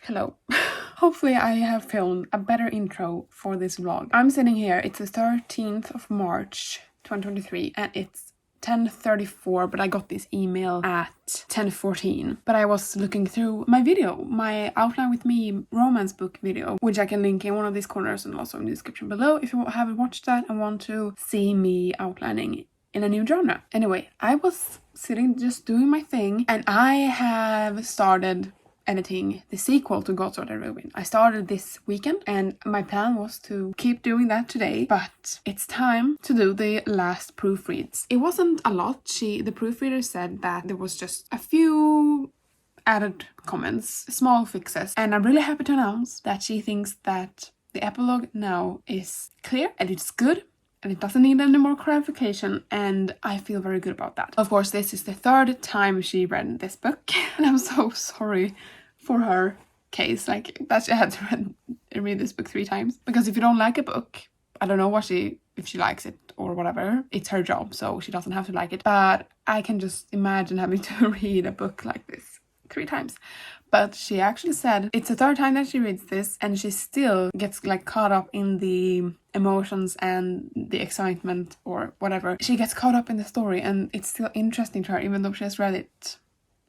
Hello. Hopefully I have filmed a better intro for this vlog. I'm sitting here, it's the 13th of March 2023 and it's 10:34, but I got this email at 10:14. But I was looking through my video, my Outline With Me romance book video, which I can link in one of these corners and also in the description below if you haven't watched that and want to see me outlining in a new genre. Anyway, I was sitting just doing my thing and I have started editing the sequel to God's Daughter Ruin. I started this weekend and my plan was to keep doing that today, but it's time to do the last proofreads. It wasn't a lot. The proofreader said that there was just a few added comments, small fixes, and I'm really happy to announce that she thinks that the epilogue now is clear and it's good and it doesn't need any more clarification, and I feel very good about that. Of course, this is the third time she read this book and I'm so sorry for her case, like that she had to read this book 3 times. Because if you don't like a book, I don't know if she likes it or whatever, it's her job, so she doesn't have to like it. But I can just imagine having to read a book like this 3 times. But she actually said it's the 3rd time that she reads this and she still gets like caught up in the emotions and the excitement or whatever. She gets caught up in the story and it's still interesting to her even though she has read it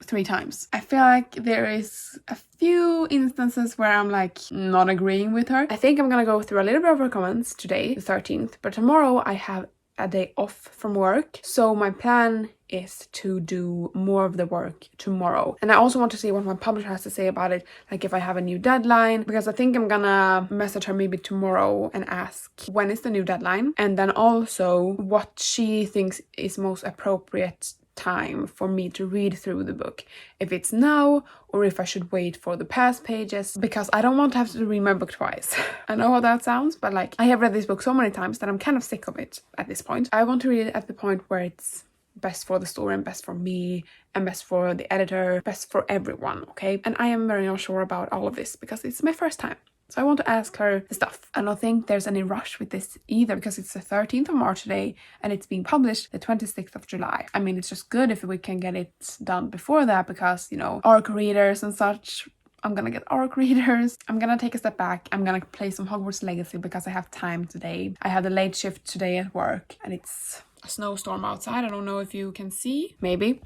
3 times. I feel like there is a few instances where I'm like not agreeing with her. I think I'm gonna go through a little bit of her comments today, the 13th, but tomorrow I have a day off from work. So my plan is to do more of the work tomorrow. And I also want to see what my publisher has to say about it, like if I have a new deadline, because I think I'm gonna message her maybe tomorrow and ask when is the new deadline, and then also what she thinks is most appropriate time for me to read through the book, if it's now or if I should wait for the Passpages, because I don't want to have to read my book twice. I know how that sounds, but like I have read this book so many times that I'm kind of sick of it at this point. I want to read it at the point where it's best for the story and best for me and best for the editor, best for everyone, okay? And I am very unsure about all of this because it's my first time. So I want to ask her the stuff. I don't think there's any rush with this either because it's the 13th of March today and it's being published the 26th of July. I mean, it's just good if we can get it done before that because, you know, ARC readers and such. I'm gonna get ARC readers. I'm gonna take a step back. I'm gonna play some Hogwarts Legacy because I have time today. I have the late shift today at work and it's a snowstorm outside. I don't know if you can see, maybe.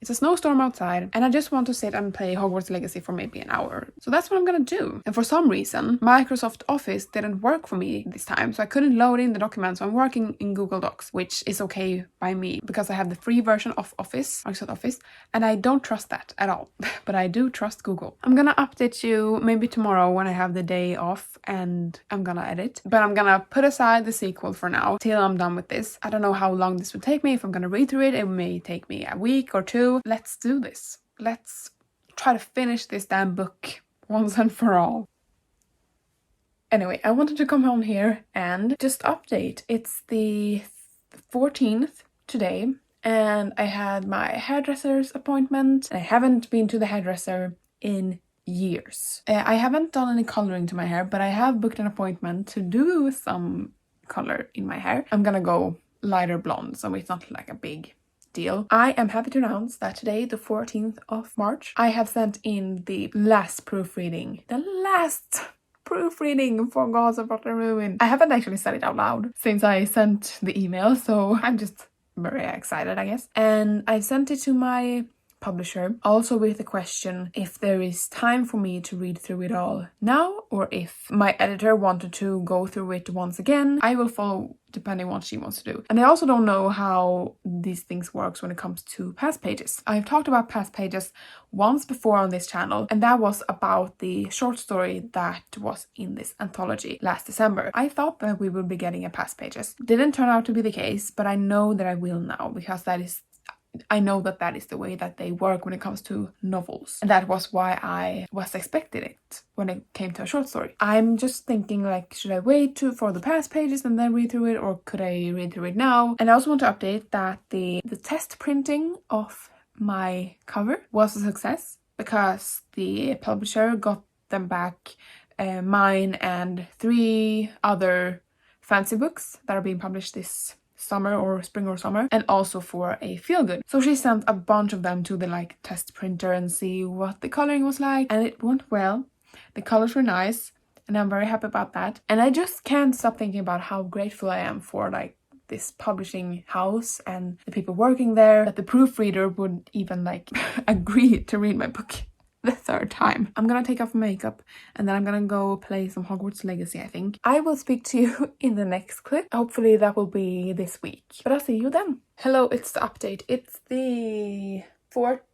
It's a snowstorm outside and I just want to sit and play Hogwarts Legacy for maybe an hour. So that's what I'm gonna do. And for some reason, Microsoft Office didn't work for me this time, so I couldn't load in the documents. So I'm working in Google Docs, which is okay by me because I have the free version of Office, Microsoft Office, and I don't trust that at all. But I do trust Google. I'm gonna update you maybe tomorrow when I have the day off and I'm gonna edit. But I'm gonna put aside the sequel for now till I'm done with this. I don't know how long this will take me. If I'm gonna read through it, it may take me a week or 2. Let's do this. Let's try to finish this damn book once and for all. Anyway, I wanted to come on here and just update. It's the 14th today and I had my hairdresser's appointment. I haven't been to the hairdresser in years. I haven't done any coloring to my hair, but I have booked an appointment to do some color in my hair. I'm gonna go lighter blonde, so it's not like a big deal. I am happy to announce that today, the 14th of March, I have sent in the last proofreading. The last proofreading for God's Daughter Ruin. I haven't actually said it out loud since I sent the email, so I'm just very excited, I guess. And I sent it to my publisher, also with the question if there is time for me to read through it all now, or if my editor wanted to go through it once again. I will follow depending on what she wants to do. And I also don't know how these things works when it comes to Passpages. I've talked about Passpages once before on this channel, and that was about the short story that was in this anthology last December. I thought that we would be getting a Passpages. Didn't turn out to be the case, but I know that I will now because I know that that is the way that they work when it comes to novels. And that was why I was expecting it when it came to a short story. I'm just thinking like, should I wait for the Passpages and then read through it, or could I read through it now? And I also want to update that the test printing of my cover was a success because the publisher got them back, mine and 3 other fancy books that are being published this summer or spring or summer, and also for a feel good. So she sent a bunch of them to the test printer and see what the coloring was like, and it went well. The colors were nice, and I'm very happy about that. And I just can't stop thinking about how grateful I am for like this publishing house and the people working there, that the proofreader would even like agree to read my book the third time. I'm gonna take off makeup and then I'm gonna go play some Hogwarts Legacy, I think. I will speak to you in the next clip. Hopefully that will be this week. But I'll see you then. Hello, it's the update. It's the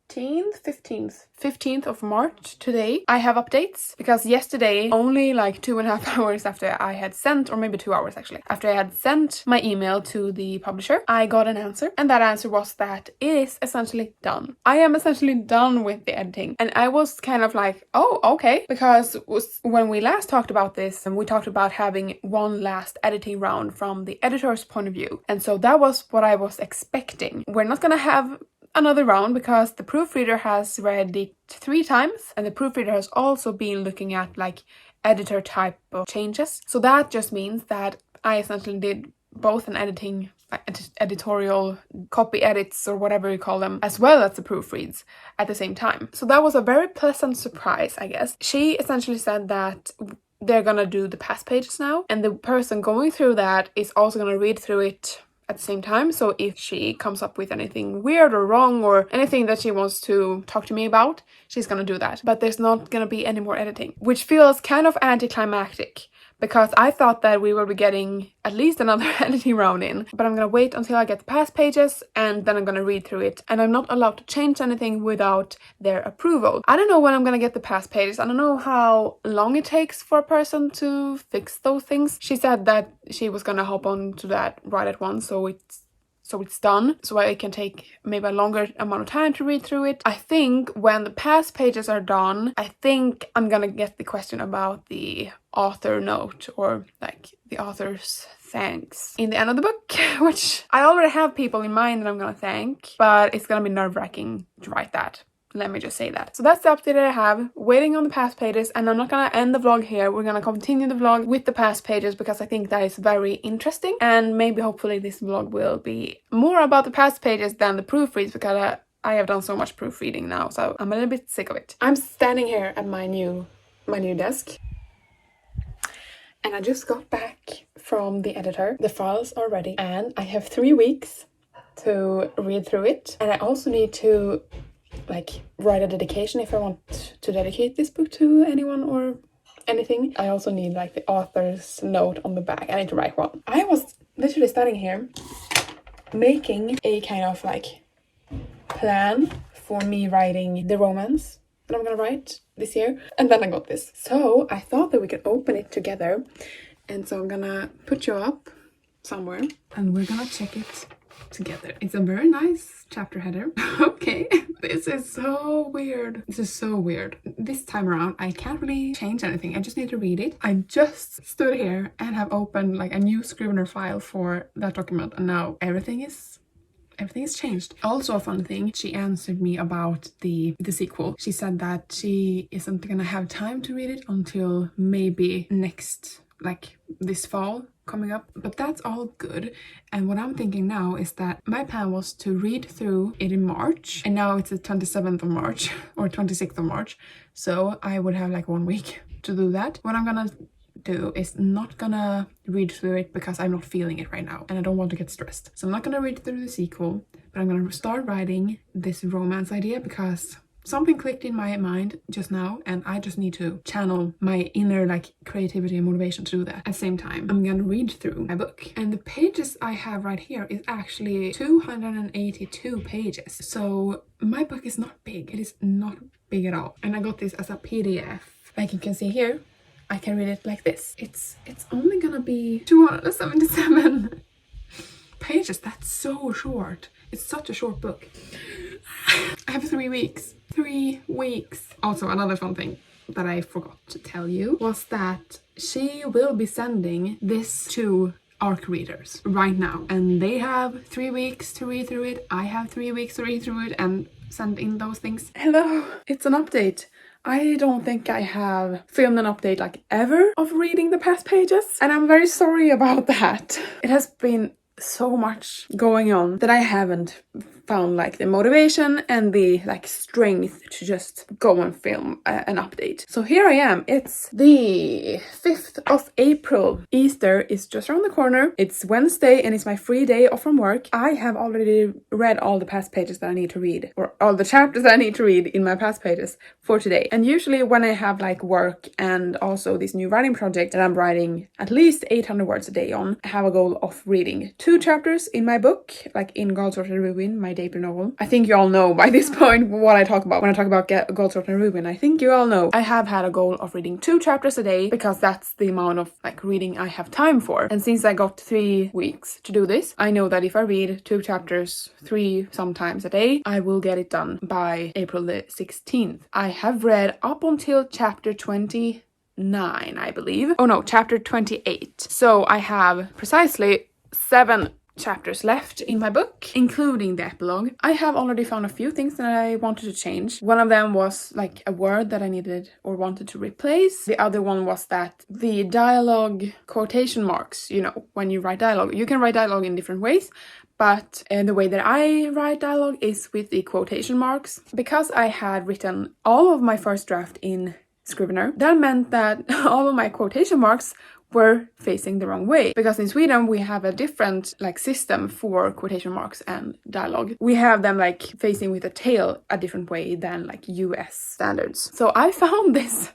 15th of March today. I have updates because yesterday, only like 2.5 hours after I had sent, or maybe 2 hours actually, after I had sent my email to the publisher, I got an answer, and that answer was that it is essentially done. I am essentially done with the editing, and I was kind of like, oh, okay, because when we last talked about this, and we talked about having one last editing round from the editor's point of view, and so that was what I was expecting. We're not gonna have another round because the proofreader has read it 3 times, and the proofreader has also been looking at like editor type of changes. So that just means that I essentially did both an editorial copy edits or whatever you call them, as well as the proofreads at the same time. So that was a very pleasant surprise, I guess. She essentially said that they're gonna do the Passpages now, and the person going through that is also gonna read through it at the same time. So if she comes up with anything weird or wrong or anything that she wants to talk to me about, she's gonna do that. But there's not gonna be any more editing, which feels kind of anticlimactic, because I thought that we will be getting at least another editing round in, but I'm gonna wait until I get the Passpages and then I'm gonna read through it, and I'm not allowed to change anything without their approval. I don't know when I'm gonna get the Passpages. I don't know how long it takes for a person to fix those things. She said that she was gonna hop on to that right at once, so it's done, so I can take maybe a longer amount of time to read through it. I think when the Passpages are done, I think I'm gonna get the question about the author note, or like the author's thanks in the end of the book, which I already have people in mind that I'm gonna thank, but it's gonna be nerve-wracking to write that. Let me just say that. So that's the update that I have, waiting on the Passpages, and I'm not gonna end the vlog here. We're gonna continue the vlog with the Passpages because I think that is very interesting, and maybe hopefully this vlog will be more about the Passpages than the proofreads, because I have done so much proofreading now, so I'm a little bit sick of it. I'm standing here at my new desk, and I just got back from the editor. The files are ready, and I have 3 weeks to read through it, and I also need to like write a dedication if I want to dedicate this book to anyone or anything. I also need like the author's note on the back. I need to write one. I was literally standing here making a kind of like plan for me writing the romance that I'm gonna write this year, and then I got this. So I thought that we could open it together, and so I'm gonna put you up somewhere and we're gonna check it together. It's a very nice chapter header. Okay, this is so weird. This is so weird. This time around, I can't really change anything. I just need to read it. I just stood here and have opened like a new Scrivener file for that document, and now everything is changed. Also a fun thing, she answered me about the sequel. She said that she isn't gonna have time to read it until maybe next, like this fall coming up, but that's all good. And what I'm thinking now is that my plan was to read through it in March, and now it's the 27th of March or 26th of March, so I would have like 1 week to do that. What I'm gonna do is not gonna read through it because I'm not feeling it right now and I don't want to get stressed. So I'm not gonna read through the sequel, but I'm gonna start writing this romance idea because something clicked in my mind just now, and I just need to channel my inner like creativity and motivation to do that. At the same time, I'm gonna read through my book, and the pages I have right here is actually 282 pages. So my book is not big. It is not big at all. And I got this as a PDF. Like you can see here, I can read it like this. It's only gonna be 277 pages. That's so short. It's such a short book. I have 3 weeks. 3 weeks. Also, another fun thing that I forgot to tell you was that she will be sending this to ARC readers right now, and they have 3 weeks to read through it. I have 3 weeks to read through it and send in those things. Hello, it's an update. I don't think I have filmed an update like ever of reading the Passpages, and I'm very sorry about that. It has been so much going on that I haven't found like the motivation and the like strength to just go and film an update. So here I am. It's the 5th of April. Easter is just around the corner. It's Wednesday and it's my free day off from work. I have already read all the past pages that I need to read, or all the chapters that I need to read in my past pages for today. And usually when I have like work and also this new writing project that I'm writing at least 800 words a day on, I have a goal of reading 2 chapters in my book, like in Gold Sort and Ruin, my debut novel. I think you all know by this point what I talk about when I talk about Gold Sort and Ruin. I think you all know I have had a goal of reading 2 chapters a day because that's the amount of like reading I have time for. And since I got 3 weeks to do this, I know that if I read 2 chapters 3 sometimes a day, I will get it done by April the 16th. I have read up until chapter 29, I believe. Oh no, chapter 28. So I have precisely 7 chapters left in my book, including the epilogue. I have already found a few things that I wanted to change. One of them was like a word that I needed or wanted to replace. The other one was that the dialogue quotation marks, you know, when you write dialogue, you can write dialogue in different ways, but the way that I write dialogue is with the quotation marks. Because I had written all of my first draft in Scrivener, that meant that all of my quotation marks were facing the wrong way, because in Sweden we have a different like system for quotation marks and dialogue. We have them like facing with a tail a different way than like US standards. So I found this,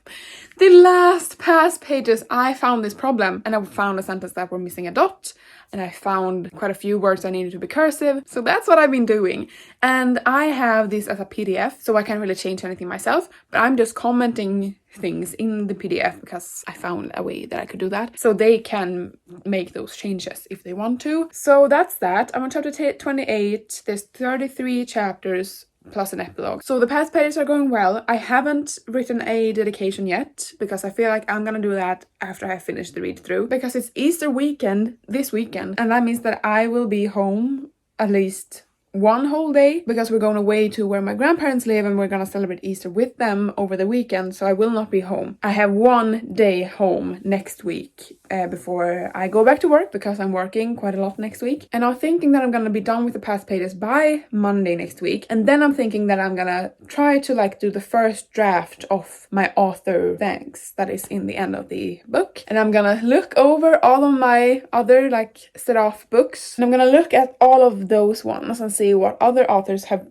the last past pages, I found this problem, and I found a sentence that were missing a dot, and I found quite a few words that needed to be cursive. So that's what I've been doing. And I have this as a PDF, so I can't really change anything myself, but I'm just commenting things in the PDF because I found a way that I could do that. So they can make those changes if they want to. So that's that. I'm on chapter 28. There's 33 chapters plus an epilogue. So the past pages are going well. I haven't written a dedication yet because I feel like I'm gonna do that after I finish the read through, because it's Easter weekend this weekend, and that means that I will be home at least one whole day, because we're going away to where my grandparents live and we're gonna celebrate Easter with them over the weekend, so I will not be home. I have one day home next week before I go back to work, because I'm working quite a lot next week, and I'm thinking that I'm gonna be done with the past pages by Monday next week, and then I'm thinking that I'm gonna try to like do the first draft of my author thanks that is in the end of the book, and I'm gonna look over all of my other like set off books, and I'm gonna look at all of those ones and see what other authors have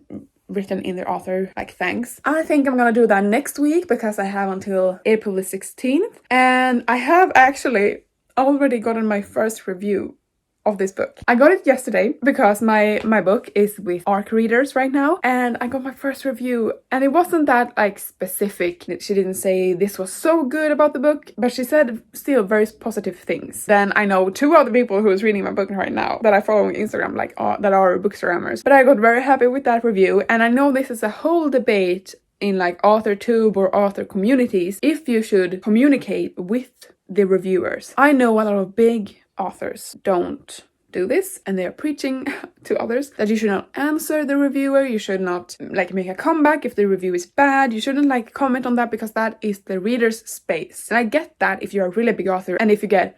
written in their author like thanks. I think I'm gonna do that next week because I have until April the 16th, and I have actually already gotten my first review of this book. I got it yesterday because my book is with ARC readers right now, and I got my first review, and it wasn't that like specific. She didn't say this was so good about the book, but she said still very positive things. Then I know 2 other people who is reading my book right now that I follow on Instagram, like that are Bookstagrammers. But I got very happy with that review, and I know this is a whole debate in like author tube or author communities if you should communicate with the reviewers. I know a lot of big authors don't do this, and they are preaching to others that you should not answer the reviewer, you should not like make a comeback if the review is bad, you shouldn't like comment on that because that is the reader's space. And I get that if you're a really big author and if you get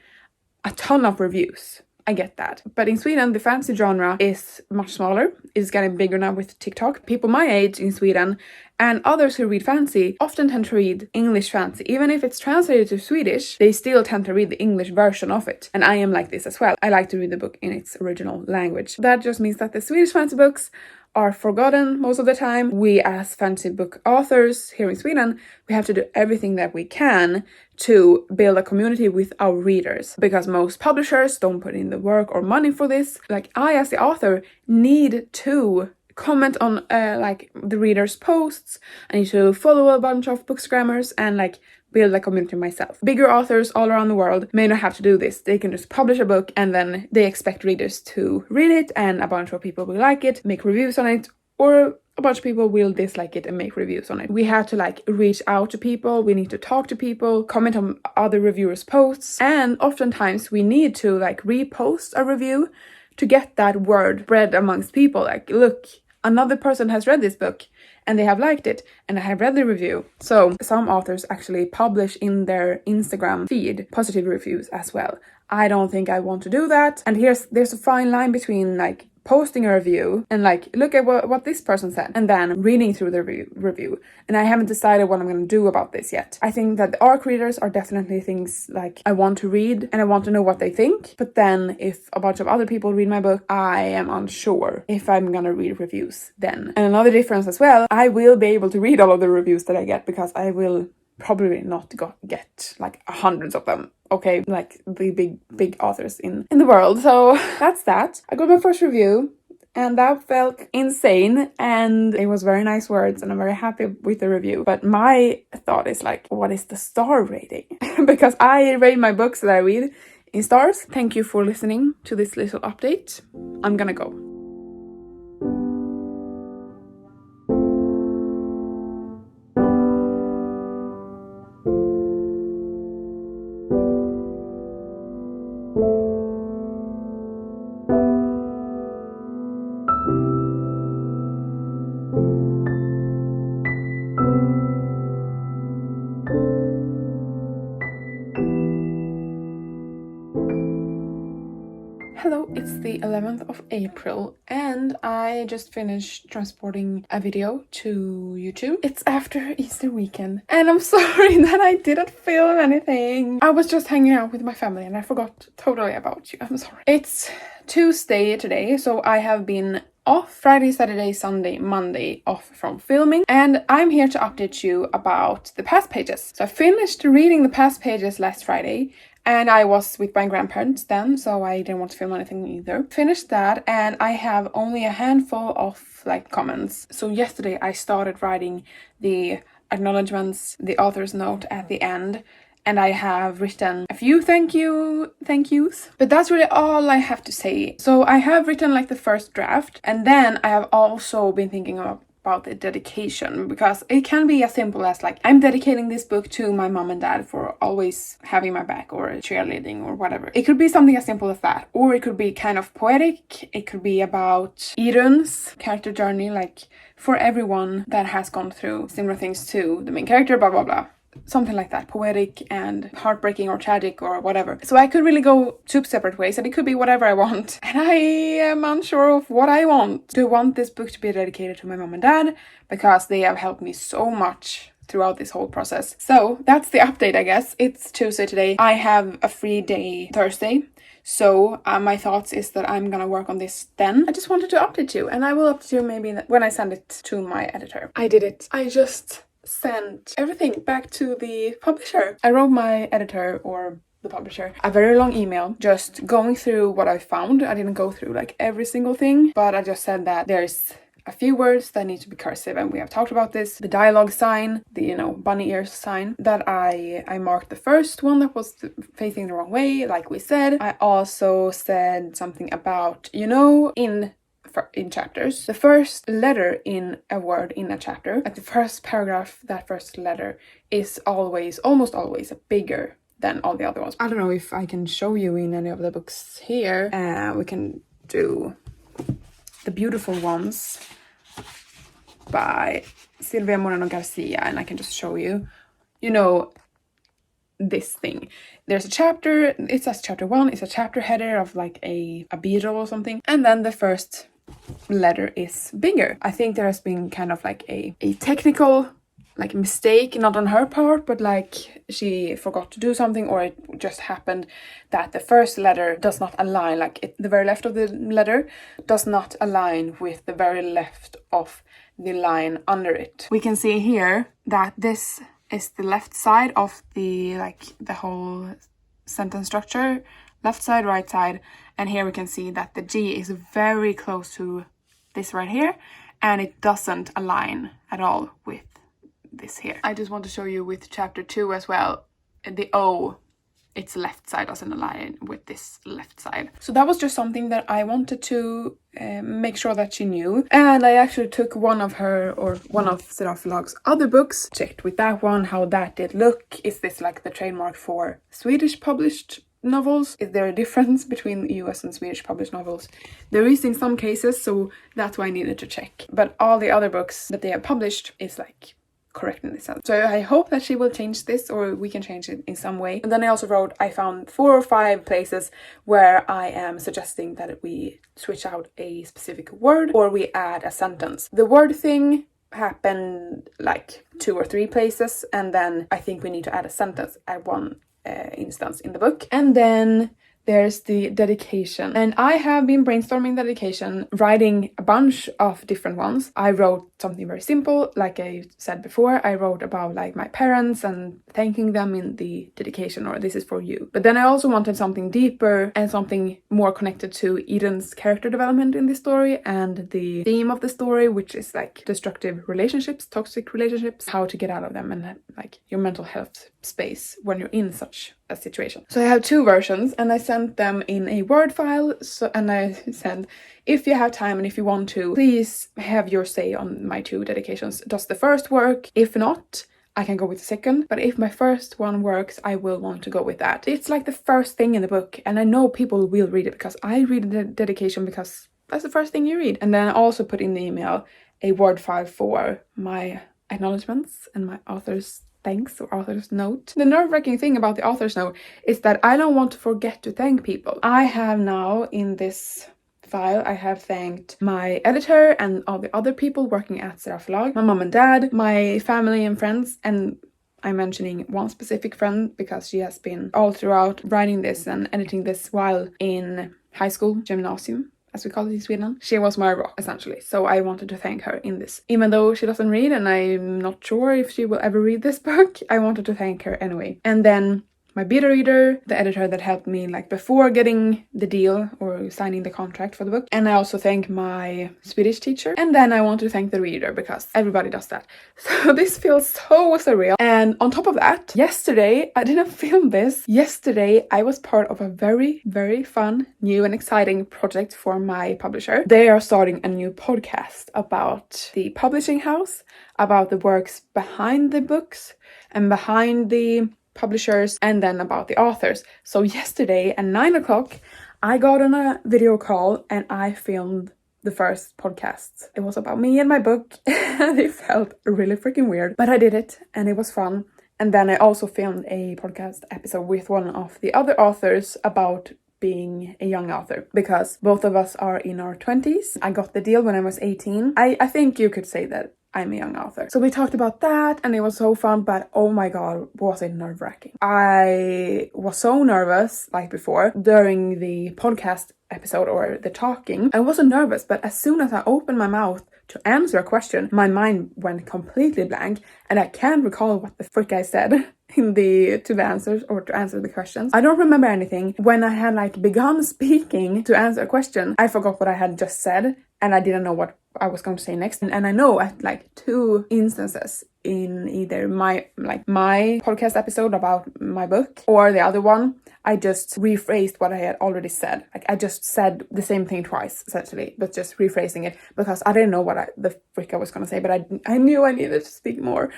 a ton of reviews. I get that. But in Sweden, the fantasy genre is much smaller. It's getting bigger now with TikTok. People my age in Sweden and others who read fantasy often tend to read English fantasy. Even if it's translated to Swedish, they still tend to read the English version of it. And I am like this as well. I like to read the book in its original language. That just means that the Swedish fantasy books are forgotten most of the time. We as fantasy book authors here in Sweden, we have to do everything that we can to build a community with our readers, because most publishers don't put in the work or money for this. Like I as the author need to comment on like the readers' posts. I need to follow a bunch of Bookstagrammers and like build a community myself. Bigger authors all around the world may not have to do this. They can just publish a book and then they expect readers to read it, and a bunch of people will like it, make reviews on it, or a bunch of people will dislike it and make reviews on it. We have to like reach out to people, we need to talk to people, comment on other reviewers' posts, and oftentimes we need to like repost a review to get that word spread amongst people. Like, look, another person has read this book and they have liked it and I have read the review. So some authors actually publish in their Instagram feed positive reviews as well. I don't think I want to do that. And there's a fine line between like posting a review and like look at what this person said and then reading through the review. And I haven't decided what I'm going to do about this yet. I think that the ARC readers are definitely things like I want to read and I want to know what they think. But then if a bunch of other people read my book, I am unsure if I'm going to read reviews then. And another difference as well, I will be able to read all of the reviews that I get because I will probably not get like hundreds of them. Okay, like the big authors in the world. So that's that. I got my first review and that felt insane and it was very nice words and I'm very happy with the review. But my thought is like, what is the star rating? Because I rate my books that I read in stars. Thank you for listening to this little update. I'm gonna go. Hello, it's the 11th of April and I just finished transporting a video to YouTube. It's after Easter weekend and I'm sorry that I didn't film anything. I was just hanging out with my family and I forgot totally about you. I'm sorry. It's Tuesday today, so I have been off Friday, Saturday, Sunday, Monday off from filming, and I'm here to update you about the Passpages. So I finished reading the Passpages last Friday and I was with my grandparents then, so I didn't want to film anything either. Finished that and I have only a handful of like comments. So yesterday I started writing the acknowledgements, the author's note at the end, and I have written a few thank yous. But that's really all I have to say. So I have written like the first draft, and then I have also been thinking about the dedication, because it can be as simple as like, I'm dedicating this book to my mom and dad for always having my back or cheerleading or whatever. It could be something as simple as that, or it could be kind of poetic. It could be about Idun's character journey, like for everyone that has gone through similar things to the main character, blah blah blah. Something like that, poetic and heartbreaking or tragic or whatever. So I could really go two separate ways and it could be whatever I want. And I am unsure of what I want. Do I want this book to be dedicated to my mom and dad? Because they have helped me so much throughout this whole process. So that's the update, I guess. It's Tuesday today. I have a free day Thursday. So my thoughts is that I'm gonna work on this then. I just wanted to update you, and I will update you maybe when I send it to my editor. I did it. I just sent everything back to the publisher. I wrote my editor or the publisher a very long email just going through what I found. I didn't go through like every single thing, but I just said that there's a few words that need to be cursive, and we have talked about this. The dialogue sign, the bunny ears sign, that I marked the first one that was facing the wrong way, like we said. I also said something about, in chapters, the first letter in a word in a chapter, like the first paragraph, that first letter is almost always bigger than all the other ones. I don't know if I can show you in any of the books here. We can do The Beautiful Ones by Silvia Moreno Garcia, and I can just show you, this thing. There's a chapter, it says chapter 1, it's a chapter header of like a beetle or something, and then the first letter is bigger. I think there has been kind of like a technical like mistake, not on her part, but like she forgot to do something, or it just happened that the first letter does not align, like the very left of the letter does not align with the very left of the line under it. We can see here that this is the left side of the whole sentence structure, left side, right side, and here we can see that the G is very close to this right here, and it doesn't align at all with this here. I just want to show you with chapter 2 as well, the O, its left side doesn't align with this left side. So that was just something that I wanted to make sure that she knew. And I actually took one of Sera Förlag's other books, checked with that one how that did look. Is this like the trademark for Swedish published novels? Is there a difference between US and Swedish published novels? There is in some cases, so that's why I needed to check. But all the other books that they have published is like correct in this sense. So I hope that she will change this, or we can change it in some way. And then I also wrote, I found 4 or 5 places where I am suggesting that we switch out a specific word or we add a sentence. The word thing happened like 2 or 3 places, and then I think we need to add a sentence at one instance in the book. And then there's the dedication, and I have been brainstorming the dedication, writing a bunch of different ones. I wrote something very simple, like I said before. I wrote about like my parents and thanking them in the dedication, or this is for you. But then I also wanted something deeper and something more connected to Eden's character development in the story and the theme of the story, which is like destructive relationships, toxic relationships, how to get out of them, and like your mental health space when you're in such a situation. So I have 2 versions, and I sent them in a Word file. And I said, if you have time and if you want to, please have your say on my 2 dedications. Does the first work? If not, I can go with the second. But if my first one works, I will want to go with that. It's like the first thing in the book, and I know people will read it because I read the dedication because that's the first thing you read. And then I also put in the email a Word file for my acknowledgements and my author's thanks or author's note. The nerve-wracking thing about the author's note is that I don't want to forget to thank people. I have now in this file, I have thanked my editor and all the other people working at Seraflag, my mom and dad, my family and friends, and I'm mentioning one specific friend because she has been all throughout writing this and editing this while in high school, gymnasium, as we call it in Sweden. She was my rock, essentially. So I wanted to thank her in this. Even though she doesn't read, and I'm not sure if she will ever read this book, I wanted to thank her anyway. And then my beta reader, the editor that helped me like before getting the deal or signing the contract for the book. And I also thank my Swedish teacher. And then I want to thank the reader because everybody does that. So this feels so surreal. And on top of that, yesterday, I didn't film this. Yesterday, I was part of a very, very fun, new and exciting project for my publisher. They are starting a new podcast about the publishing house, about the works behind the books and behind the publishers, and then about the authors. So yesterday at 9 o'clock, I got on a video call and I filmed the first podcast. It was about me and my book, and it felt really freaking weird, but I did it and it was fun. And then I also filmed a podcast episode with one of the other authors about being a young author, because both of us are in our 20s. I got the deal when I was 18. I think you could say that I'm a young author. So we talked about that and it was so fun, but oh my god, was it nerve-wracking. I was so nervous, like before, during the podcast episode or the talking. I wasn't nervous, but as soon as I opened my mouth to answer a question, my mind went completely blank and I can't recall what the frick I said to the answers or to answer the questions. I don't remember anything. When I had like begun speaking to answer a question, I forgot what I had just said and I didn't know what I was going to say next. And I know at like 2 instances in either my podcast episode about my book or the other one, I just rephrased what I had already said. Like I just said the same thing twice, essentially, but just rephrasing it because I didn't know what the frick I was going to say, but I knew I needed to speak more.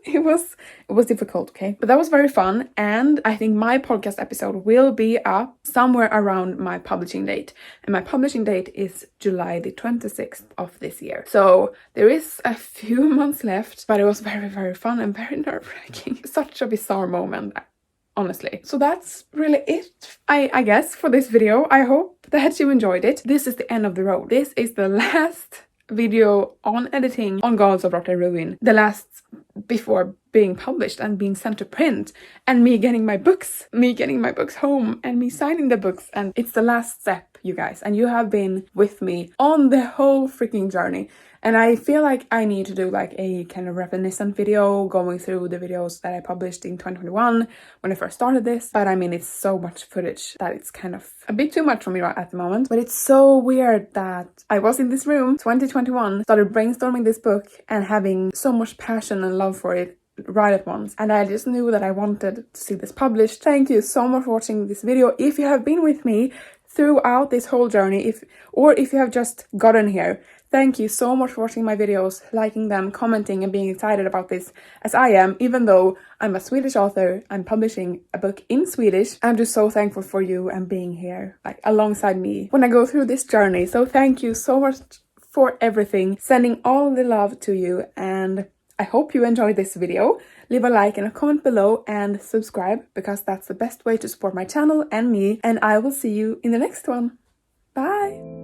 It was difficult, okay? But that was very fun, and I think my podcast episode will be up somewhere around my publishing date. And my publishing date is July the 26th of this year. So there is a few months left, but it was very, very fun and very nerve-wracking. Such a bizarre moment, honestly. So that's really it, I guess, for this video. I hope that you enjoyed it. This is the end of the road. This is the last video on editing on Gods of Rot and Ruin. The last before being published and being sent to print, and me getting my books home and me signing the books. And it's the last step, you guys, and you have been with me on the whole freaking journey. And I feel like I need to do like a kind of reminiscent video going through the videos that I published in 2021 when I first started this. But I mean, it's so much footage that it's kind of a bit too much for me right at the moment. But it's so weird that I was in this room 2021, started brainstorming this book and having so much passion and love for it right at once, and I just knew that I wanted to see this published. Thank you so much for watching this video. If you have been with me throughout this whole journey, if you have just gotten here, thank you so much for watching my videos, liking them, commenting and being excited about this as I am. Even though I'm a Swedish author, I'm publishing a book in Swedish. I'm just so thankful for you and being here like alongside me when I go through this journey. So thank you so much for everything. Sending all the love to you, and I hope you enjoyed this video. Leave a like and a comment below and subscribe, because that's the best way to support my channel and me, and I will see you in the next one. Bye!